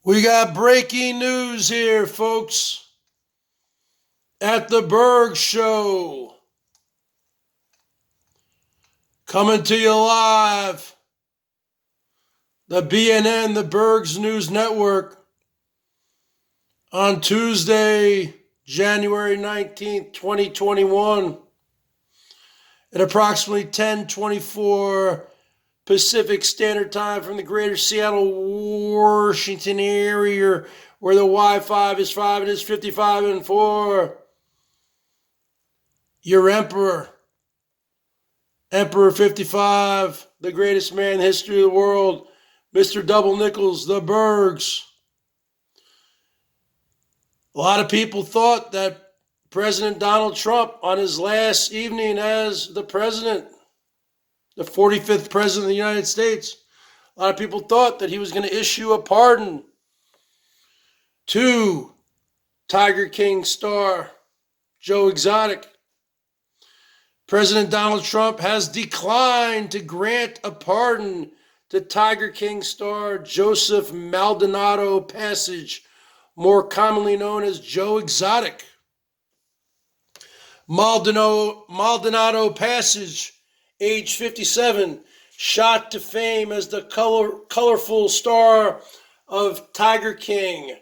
We got breaking news here, folks, at the BERGS Show. Coming to you live, the BNN, the BERGS News Network, on Tuesday, January 19th, 2021, at approximately 10:24 Pacific Standard Time from the greater Seattle, Washington area, where the Wi-Fi is 5 and it's 55 and 4. Your Emperor 55, the greatest man in the history of the world, Mr. Double Nickels, the Bergs. A lot of people thought that President Donald Trump, on his last evening as the president, the 45th president of the United States, a lot of people thought that he was going to issue a pardon to Tiger King star Joe Exotic. President Donald Trump has declined to grant a pardon to Tiger King star Joseph Maldonado Passage, more commonly known as Joe Exotic. Maldonado Passage, age 57, shot to fame as the colorful star of Tiger King,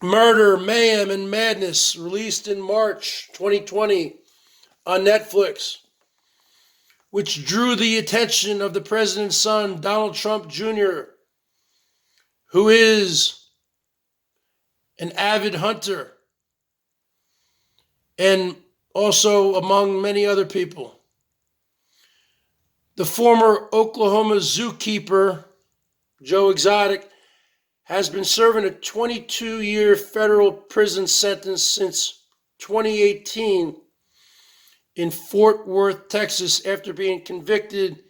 Murder, Mayhem, and Madness, released in March 2020 on Netflix, which drew the attention of the president's son, Donald Trump Jr., who is an avid hunter and also among many other people. The former Oklahoma zookeeper, Joe Exotic, has been serving a 22-year federal prison sentence since 2018 in Fort Worth, Texas, after being convicted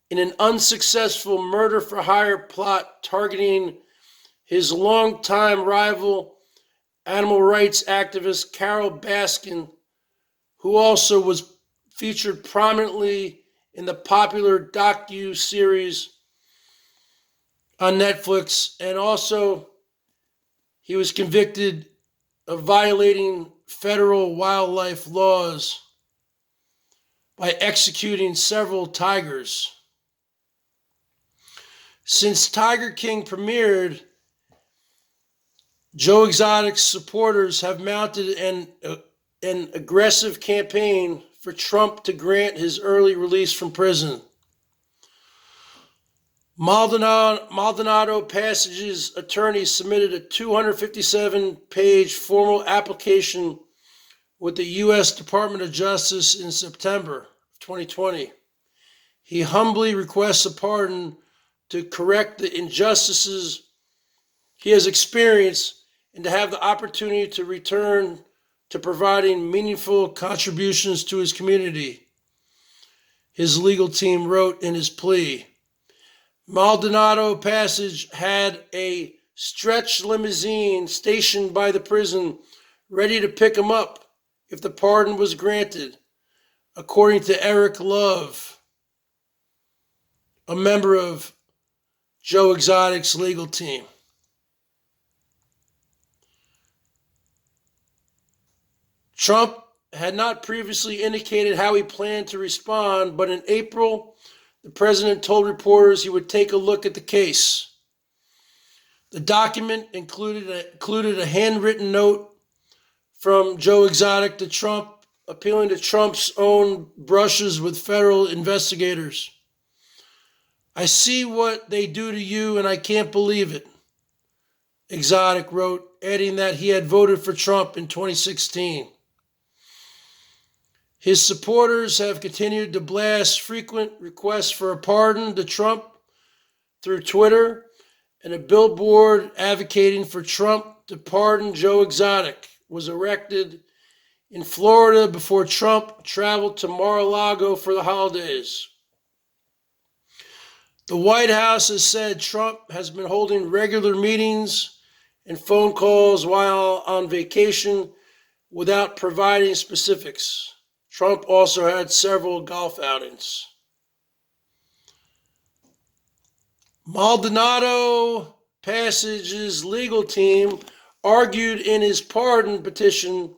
in an unsuccessful murder-for-hire plot targeting his longtime rival, animal rights activist Carol Baskin, who also was featured prominently in the popular docu-series on Netflix, and also he was convicted of violating federal wildlife laws by executing several tigers. Since Tiger King premiered, Joe Exotic's supporters have mounted an aggressive campaign for Trump to grant his early release from prison. Maldonado Passage's attorney submitted a 257-page formal application with the U.S. Department of Justice in September of 2020. He humbly requests a pardon to correct the injustices he has experienced and to have the opportunity to return to providing meaningful contributions to his community, his legal team wrote in his plea. Maldonado Passage had a stretch limousine stationed by the prison ready to pick him up if the pardon was granted, according to Eric Love, a member of Joe Exotic's legal team. Trump had not previously indicated how he planned to respond, but in April, the president told reporters he would take a look at the case. The document included a handwritten note from Joe Exotic to Trump, appealing to Trump's own brushes with federal investigators. "I see what they do to you, and I can't believe it," Exotic wrote, adding that he had voted for Trump in 2016. His supporters have continued to blast frequent requests for a pardon to Trump through Twitter, and a billboard advocating for Trump to pardon Joe Exotic was erected in Florida before Trump traveled to Mar-a-Lago for the holidays. The White House has said Trump has been holding regular meetings and phone calls while on vacation without providing specifics. Trump also had several golf outings. Maldonado Passage's legal team argued in his pardon petition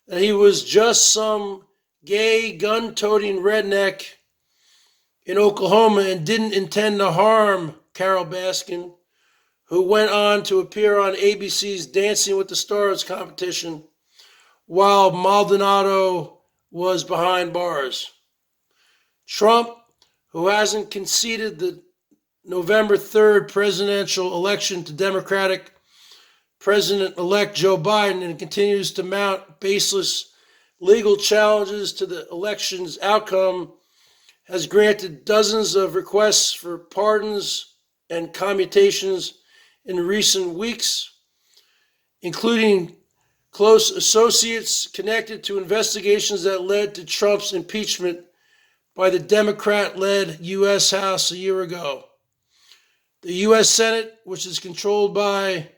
that he was just some gay, gun-toting redneck in Oklahoma and didn't intend to harm Carol Baskin, who went on to appear on ABC's Dancing with the Stars competition while Maldonado was behind bars. Trump, who hasn't conceded the November 3rd presidential election to Democratic President-elect Joe Biden and continues to mount baseless legal challenges to the election's outcome, has granted dozens of requests for pardons and commutations in recent weeks, including close associates connected to investigations that led to Trump's impeachment by the Democrat-led U.S. House a year ago. The U.S. Senate, which is controlled by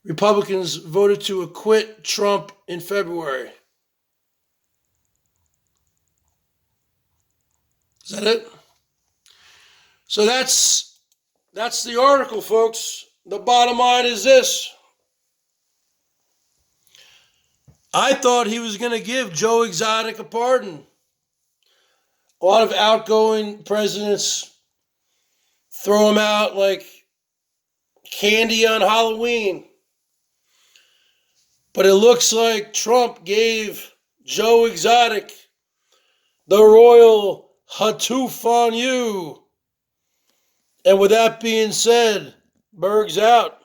Republicans, voted to acquit Trump in February. Is that it? So that's the article, folks. The bottom line is this. I thought he was going to give Joe Exotic a pardon. A lot of outgoing presidents throw him out like candy on Halloween. But it looks like Trump gave Joe Exotic the royal hatoof on you. And with that being said, Berg's out.